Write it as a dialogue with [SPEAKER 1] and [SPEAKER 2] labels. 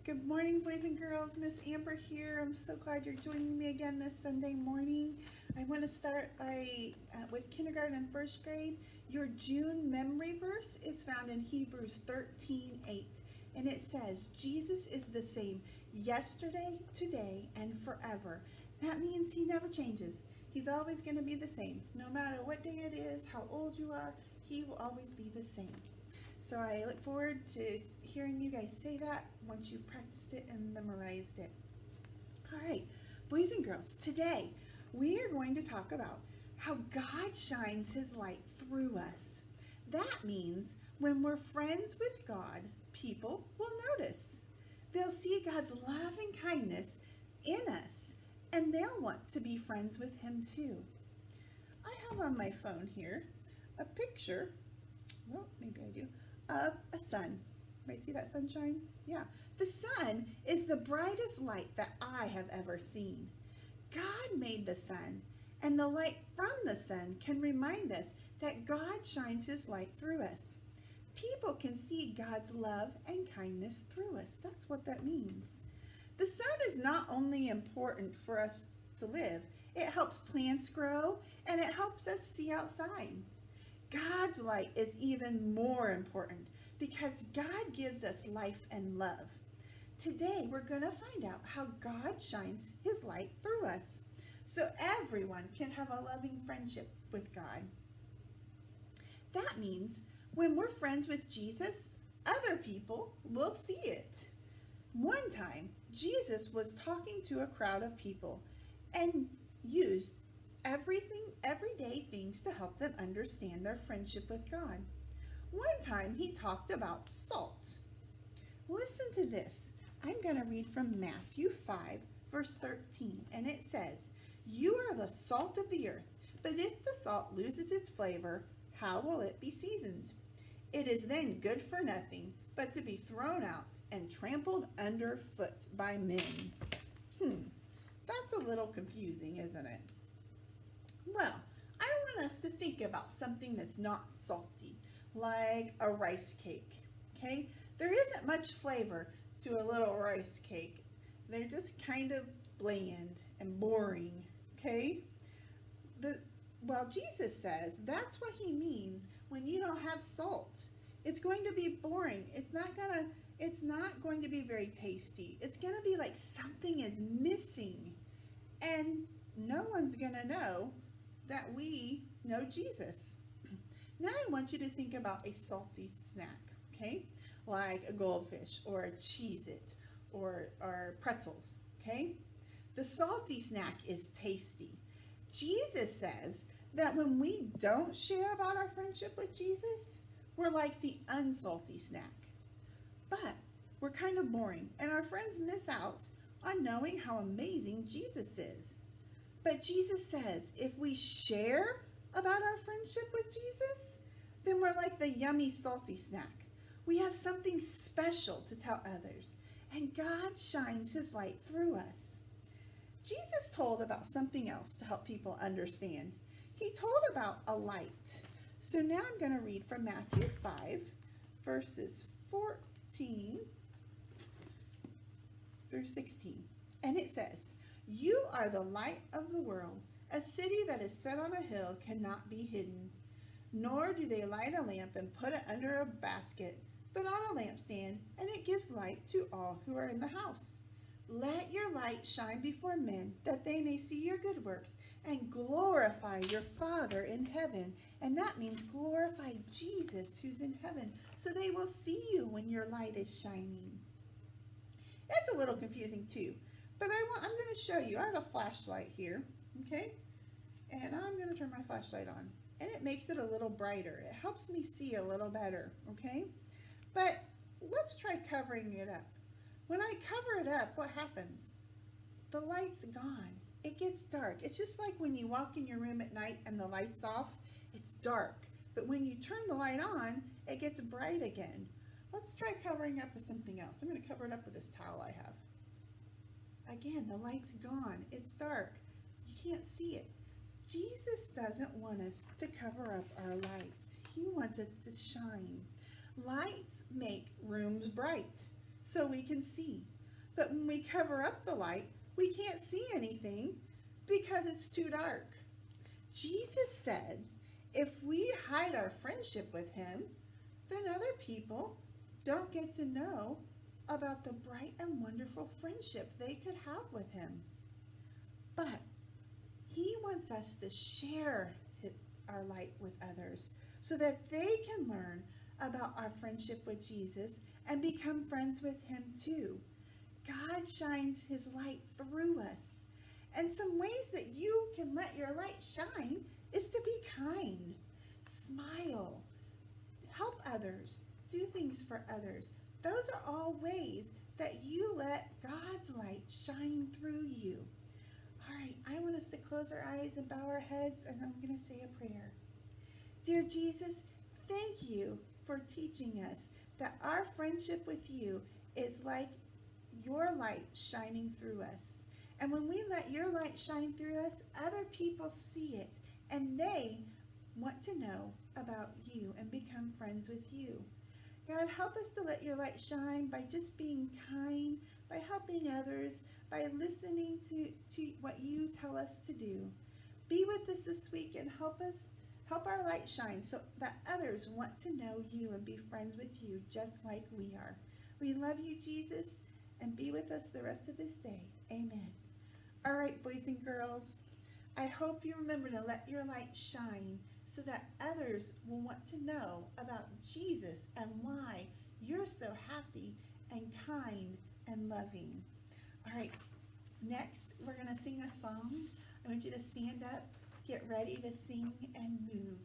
[SPEAKER 1] Good morning, boys and girls. Miss Amber here. I'm so glad you're joining me again this Sunday morning. I want to start with kindergarten and first grade. Your June memory verse is found in Hebrews 13:8, and it says, Jesus is the same yesterday, today, and forever. That means he never changes. He's always going to be the same. No matter what day it is, how old you are, he will always be the same. So I look forward to hearing you guys say that once you've practiced it and memorized it. All right, boys and girls, today we are going to talk about how God shines his light through us. That means when we're friends with God, people will notice. They'll see God's love and kindness in us, and they'll want to be friends with him too. I have on my phone here a picture, well, maybe I do, of a sun. Everybody see that sunshine? Yeah. The sun is the brightest light that I have ever seen. God made the sun, and the light from the sun can remind us that God shines his light through us. People can see God's love and kindness through us. That's what that means. The sun is not only important for us to live, it helps plants grow, and it helps us see outside. God's light is even more important because God gives us life and love. Today we're going to find out how God shines his light through us so everyone can have a loving friendship with God. That means when we're friends with Jesus, other people will see it. One time, Jesus was talking to a crowd of people and used everyday things to help them understand their friendship with God. One time he talked about salt. Listen to this. I'm going to read from Matthew 5, verse 13, and it says, "You are the salt of the earth, but if the salt loses its flavor, how will it be seasoned? It is then good for nothing, but to be thrown out and trampled underfoot by men." That's a little confusing, isn't it? Well, I want us to think about something that's not salty, like a rice cake, okay? There isn't much flavor to a little rice cake. They're just kind of bland and boring, okay? Well, Jesus says that's what he means when you don't have salt. It's going to be boring. It's not going to be very tasty. It's going to be like something is missing. And no one's going to know that we know Jesus. Now I want you to think about a salty snack, okay? Like a goldfish or a Cheez-It or pretzels, okay? The salty snack is tasty. Jesus says that when we don't share about our friendship with Jesus, we're like the unsalty snack. But we're kind of boring, and our friends miss out on knowing how amazing Jesus is. But Jesus says if we share about our friendship with Jesus, then we're like the yummy salty snack. We have something special to tell others, and God shines his light through us. Jesus told about something else to help people understand. He told about a light. So now I'm going to read from Matthew 5, verses 14 through 16. And it says, "You are the light of the world. A city that is set on a hill cannot be hidden. Nor do they light a lamp and put it under a basket, but on a lampstand, and it gives light to all who are in the house. Let your light shine before men, that they may see your good works and glorify your Father in heaven." And that means glorify Jesus who's in heaven, so they will see you when your light is shining. It's a little confusing too, but I'm going to show you. I have a flashlight here, okay? And I'm going to turn my flashlight on, and it makes it a little brighter. It helps me see a little better, okay? But let's try covering it up. When I cover it up, what happens? The light's gone. It gets dark. It's just like when you walk in your room at night and the light's off, it's dark. But when you turn the light on, it gets bright again. Let's try covering up with something else. I'm going to cover it up with this towel I have. Again, the light's gone. It's dark. You can't see it. Jesus doesn't want us to cover up our light. He wants it to shine. Lights make rooms bright. so we can see. But when we cover up the light, we can't see anything because it's too dark. Jesus said, if we hide our friendship with him, then other people don't get to know about the bright and wonderful friendship they could have with him. But he wants us to share our light with others so that they can learn about our friendship with Jesus and become friends with him too. God shines his light through us. And some ways that you can let your light shine is to be kind, smile, help others, do things for others. Those are all ways that you let God's light shine through you. All right, I want us to close our eyes and bow our heads, and I'm going to say a prayer. Dear Jesus, thank you for teaching us that our friendship with you is like your light shining through us. And when we let your light shine through us, other people see it, and they want to know about you and become friends with you. God, help us to let your light shine by just being kind, by helping others, by listening to what you tell us to do. Be with us this week and help our light shine so that others want to know you and be friends with you just like we are. We love you, Jesus, and be with us the rest of this day. Amen. All right, boys and girls, I hope you remember to let your light shine so that others will want to know about Jesus and why you're so happy and kind and loving. All right, next we're going to sing a song. I want you to stand up, get ready to sing and move.